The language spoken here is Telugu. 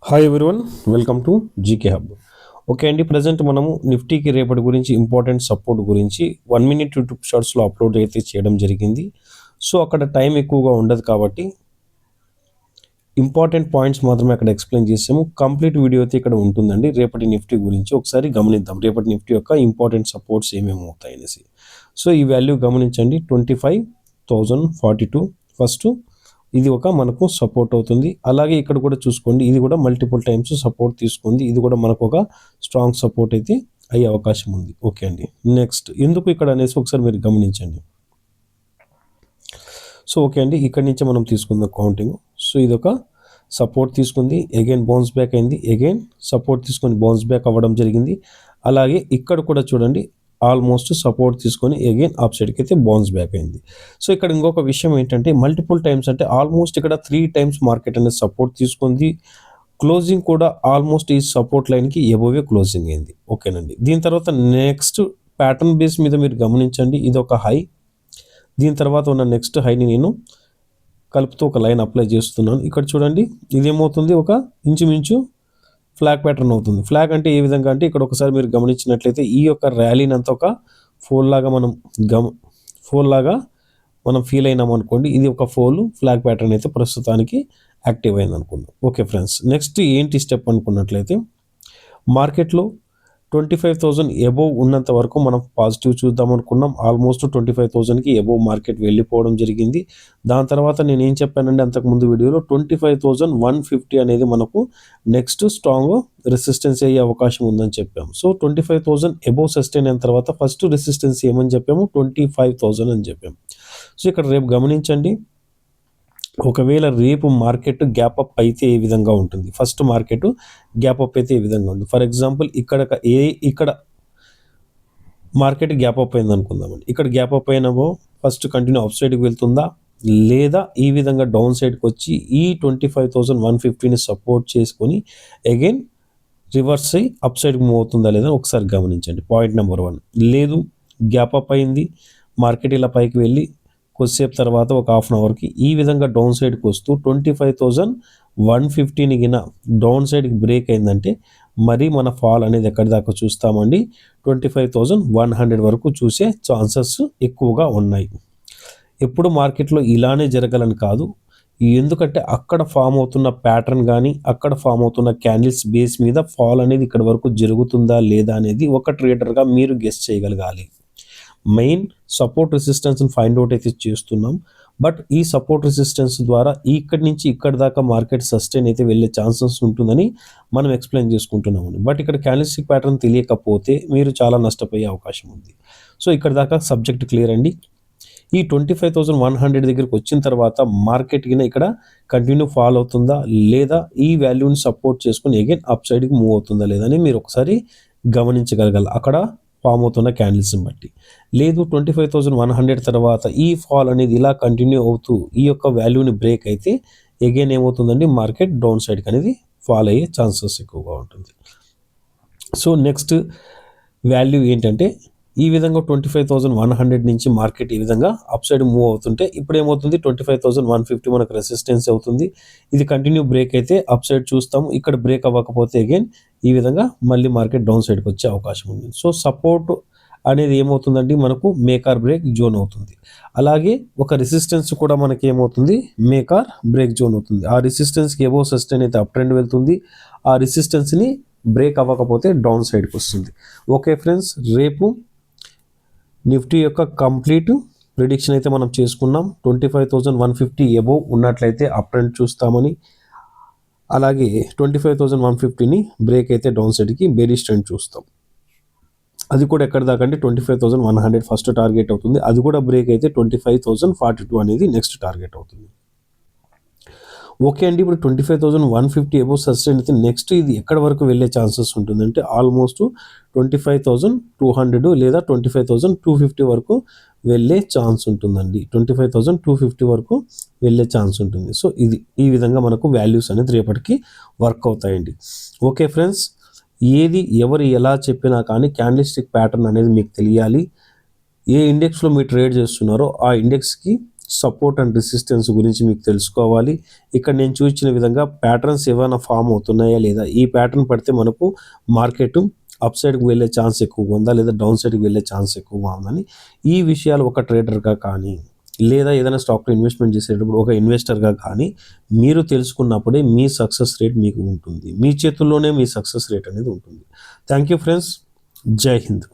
Hi everyone, welcome to GK hub. Okay అండి, ప్రజెంట్ మనము నిఫ్టీకి రేపటి గురించి ఇంపార్టెంట్ సపోర్ట్ గురించి 1 minute యూట్యూబ్ షార్ట్స్లో అప్లోడ్ అయితే చేయడం జరిగింది. సో అక్కడ టైం ఎక్కువగా ఉండదు కాబట్టి ఇంపార్టెంట్ పాయింట్స్ మాత్రమే అక్కడ ఎక్స్ప్లెయిన్ చేసాము. కంప్లీట్ వీడియో అయితే ఇక్కడ ఉంటుందండి. రేపటి నిఫ్టీ గురించి ఒకసారి గమనిద్దాం. రేపటి నిఫ్టీ యొక్క ఇంపార్టెంట్ సపోర్ట్స్ ఏమేమి అవుతాయి అనేసి. సో ఈ వాల్యూ గమనించండి, 25,042. ఫస్ట్ ఇది ఒక మనకు సపోర్ట్ అవుతుంది. అలాగే ఇక్కడ కూడా చూసుకోండి, ఇది కూడా మల్టిపుల్ టైమ్స్ సపోర్ట్ తీసుకుంది. ఇది కూడా మనకు ఒక స్ట్రాంగ్ సపోర్ట్ అయితే అయ్యే అవకాశం ఉంది. ఓకే అండి, నెక్స్ట్ ఎందుకు ఇక్కడ అనేసి ఒకసారి మీరు గమనించండి. సో ఓకే అండి, ఇక్కడ నుంచి మనం తీసుకుందాం కౌంటింగ్. సో ఇది ఒక సపోర్ట్ తీసుకుంది, అగైన్ బౌన్స్ బ్యాక్ అయింది, అగైన్ సపోర్ట్ తీసుకొని బౌన్స్ బ్యాక్ అవ్వడం జరిగింది. అలాగే ఇక్కడ కూడా చూడండి, ఆల్మోస్ట్ సపోర్ట్ తీసుకొని అగైన్ అప్ సైడ్కి అయితే బౌన్స్ బ్యాక్ అయింది. సో ఇక్కడ ఇంకొక విషయం ఏంటంటే, మల్టిపుల్ టైమ్స్ అంటే ఆల్మోస్ట్ ఇక్కడ 3 times మార్కెట్ అనేది సపోర్ట్ తీసుకుంది. క్లోజింగ్ కూడా ఆల్మోస్ట్ ఈ సపోర్ట్ లైన్కి ఎబోవే క్లోజింగ్ అయింది. ఓకేనండి, దీని తర్వాత నెక్స్ట్ ప్యాటర్న్ బేస్ మీద మీరు గమనించండి, ఇది ఒక హై. దీని తర్వాత ఉన్న నెక్స్ట్ హైని నేను కలుపుతూ ఒక లైన్ అప్లై చేస్తున్నాను. ఇక్కడ చూడండి, ఇదేమవుతుంది, ఒక ఇంచుమించు ఫ్లాగ్ ప్యాటర్న్ అవుతుంది. ఫ్లాగ్ అంటే ఏ విధంగా అంటే, ఇక్కడ ఒకసారి మీరు గమనించినట్లయితే ఈ యొక్క ర్యాలీని అంతా ఒక ఫోల్ లాగా మనం ఫీల్ అయినాం అనుకోండి. ఇది ఒక ఫ్లాగ్ ప్యాటర్న్ అయితే ప్రస్తుతానికి యాక్టివ్ అయింది అనుకుందాం. ఓకే ఫ్రెండ్స్, నెక్స్ట్ ఏంటి స్టెప్ అనుకున్నట్లయితే, మార్కెట్లో 25,000 ఎబోవ్ ఉన్నంత వరకు మనం పాజిటివ్ చూద్దాం అనుకున్నాం. ఆల్మోస్ట్ 25,000కి ఎబోవ్ మార్కెట్ వెళ్ళిపోవడం జరిగింది. దాని తర్వాత నేను ఏం చెప్పానంటే, అంతకుముందు వీడియోలో 25,150 అనేది మనకు నెక్స్ట్ స్ట్రాంగ్ రెసిస్టెన్స్ అయ్యే అవకాశం ఉందని చెప్పాము. సో 25,000 ఎబోవ్ సస్టైన్ అయిన తర్వాత ఫస్ట్ రెసిస్టెన్స్ ఏమని చెప్పాము, 25,000 అని చెప్పాము. సో ఇక్కడ రేపు గమనించండి, ఒకవేళ రేపు మార్కెట్ గ్యాప్ అప్ అయితే ఏ విధంగా ఉంటుంది, ఫస్ట్ మార్కెట్ గ్యాప్ అప్ అయితే ఏ విధంగా ఉంటుంది. ఫర్ ఎగ్జాంపుల్ ఇక్కడ మార్కెట్ గ్యాప్ అప్ అయింది అనుకుందామండి. ఇక్కడ గ్యాప్ అప్ అయినావో ఫస్ట్ కంటిన్యూ అప్ సైడ్కి వెళ్తుందా, లేదా ఈ విధంగా డౌన్ సైడ్కి వచ్చి ఈ 25,150ని సపోర్ట్ చేసుకొని అగైన్ రివర్స్ అయ్యి అప్ సైడ్కి మూవ్ అవుతుందా లేదా ఒకసారి గమనించండి. పాయింట్ నెంబర్ 1, లేదు గ్యాప్ అప్ అయింది, మార్కెట్ ఇలా పైకి వెళ్ళి కొద్దిసేపు తర్వాత ఒక హాఫ్ అన్ అవర్కి ఈ విధంగా డౌన్ సైడ్కి వస్తూ 25,150ని గిన డౌన్ సైడ్కి బ్రేక్ అయిందంటే మరి మన ఫాల్ అనేది ఎక్కడి దాకా చూస్తామండి, 25,100 వరకు చూసే ఛాన్సెస్ ఎక్కువగా ఉన్నాయి. ఎప్పుడు మార్కెట్లో ఇలానే జరగాలని కాదు, ఎందుకంటే అక్కడ ఫామ్ అవుతున్న ప్యాటర్న్ కానీ అక్కడ ఫామ్ అవుతున్న క్యాండిల్స్ బేస్ మీద ఫాల్ అనేది ఇక్కడ వరకు జరుగుతుందా లేదా అనేది ఒక ట్రేడర్గా మీరు గెస్ చేయగలగాలి. మెయిన్ సపోర్ట్ రెసిస్టెన్స్ని ఫైండ్ అవుట్ అయితే చేస్తున్నాం. బట్ ఈ సపోర్ట్ రెసిస్టెన్స్ ద్వారా ఇక్కడి నుంచి ఇక్కడ దాకా మార్కెట్ సస్టైన్ అయితే వెళ్ళే ఛాన్సెస్ ఉంటుందని మనం ఎక్స్ప్లెయిన్ చేసుకుంటున్నామండి. బట్ ఇక్కడ క్యాండిల్స్టిక్ ప్యాటర్న్ తెలియకపోతే మీరు చాలా నష్టపోయే అవకాశం ఉంది. సో ఇక్కడ దాకా సబ్జెక్ట్ క్లియర్ అండి. ఈ 25,100 దగ్గరికి వచ్చిన తర్వాత మార్కెట్ కింద ఇక్కడ కంటిన్యూ ఫాల్ అవుతుందా లేదా, ఈ వాల్యూని సపోర్ట్ చేసుకుని అగైన్ అప్ సైడ్కి మూవ్ అవుతుందా లేదా అని మీరు ఒకసారి గమనించగలగాలి అక్కడ ఫామ్ అవుతున్న క్యాండిల్స్ని బట్టి. లేదు 25,100 తర్వాత ఈ ఫాల్ అనేది ఇలా కంటిన్యూ అవుతూ ఈ యొక్క వాల్యూని బ్రేక్ అయితే అగైన్ ఏమవుతుందండి, మార్కెట్ డౌన్ సైడ్కి అనేది ఫాల్ అయ్యే ఛాన్సెస్ ఎక్కువగా ఉంటుంది. సో నెక్స్ట్ వాల్యూ ఏంటంటే, ఈ విధంగా 25,100 నుంచి మార్కెట్ ఈ విధంగా అప్ సైడ్ మూవ్ అవుతుంటే ఇప్పుడు ఏమవుతుంది, 25,150 మనకు రెసిస్టెన్స్ అవుతుంది. ఇది కంటిన్యూ బ్రేక్ అయితే అప్ సైడ్ చూస్తాము. ఇక్కడ బ్రేక్ అవ్వకపోతే అగైన్ ఈ విధంగా మళ్ళీ మార్కెట్ డౌన్ సైడ్కి వచ్చే అవకాశం ఉంది. సో సపోర్ట్ అనేది ఏమవుతుందండి, మనకు మేక్ ఆర్ బ్రేక్ జోన్ అవుతుంది. అలాగే ఒక రెసిస్టెన్స్ కూడా మనకి ఏమవుతుంది, మేక్ ఆర్ బ్రేక్ జోన్ అవుతుంది. ఆ రెసిస్టెన్స్కి ఎబోవ్ సస్టైన్ అయితే అప్ ట్రెండ్ వెళ్తుంది, ఆ రెసిస్టెన్స్ని బ్రేక్ అవ్వకపోతే డౌన్ సైడ్కి వస్తుంది. ఓకే ఫ్రెండ్స్, రేపు నిఫ్టీ యొక్క కంప్లీట్ ప్రిడిక్షన్ అయితే మనం చేసుకున్నాం. 25,150 ఎబోవ్ ఉన్నట్లయితే అప్ ట్రెండ్ చూస్తామని, అలాగే 25,150ని బ్రేక్ అయితే డౌన్ సైడ్కి బేరిష్ ట్రెండ్ చూస్తాం. అది కూడా ఎక్కడ దాకా అంటే 25,100 ఫస్ట్ టార్గెట్ అవుతుంది. అది కూడా బ్రేక్ అయితే 25,042 అనేది నెక్స్ట్ టార్గెట్ అవుతుంది. ఓకే అండి, ఇప్పుడు 25,150 ఎబోవ్ సస్టైన్ అయితే నెక్స్ట్ ఇది ఎక్కడి వరకు వెళ్ళే ఛాన్సెస్ ఉంటుందంటే ఆల్మోస్ట్ 25,200 లేదా 25,250 వరకు వెళ్ళే ఛాన్స్ ఉంటుందండి. 25,250 వరకు వెళ్ళే ఛాన్స్ ఉంటుంది. సో ఇది ఈ విధంగా మనకు వాల్యూస్ అనేది రేపటికి వర్క్ అవుతాయండి. ఓకే ఫ్రెండ్స్, ఏది ఎవరు ఎలా చెప్పినా కానీ క్యాండిల్స్టిక్ ప్యాటర్న్ అనేది మీకు తెలియాలి. ఏ ఇండెక్స్లో మీరు ట్రేడ్ చేస్తున్నారో ఆ ఇండెక్స్కి సపోర్ట్ అండ్ రెసిస్టెన్స్ గురించి మీకు తెలుసుకోవాలి. ఇక్కడ నేను చూపించిన విధంగా ప్యాటర్న్స్ ఏమైనా ఫామ్ అవుతున్నాయా లేదా, ఈ ప్యాటర్న్ పడితే మనకు మార్కెట్ అప్ సైడ్కి వెళ్ళే ఛాన్స్ ఎక్కువగా ఉందా లేదా డౌన్ సైడ్కి వెళ్ళే ఛాన్స్ ఎక్కువగా ఉందని, ఈ విషయాలు ఒక ట్రేడర్గా కానీ లేదా ఏదైనా స్టాక్లో ఇన్వెస్ట్మెంట్ చేసేటప్పుడు ఒక ఇన్వెస్టర్గా కానీ మీరు తెలుసుకున్నప్పుడే మీ సక్సెస్ రేట్ మీకు ఉంటుంది. మీ చేతుల్లోనే మీ సక్సెస్ రేట్ అనేది ఉంటుంది. Thank you friends. జై హింద్.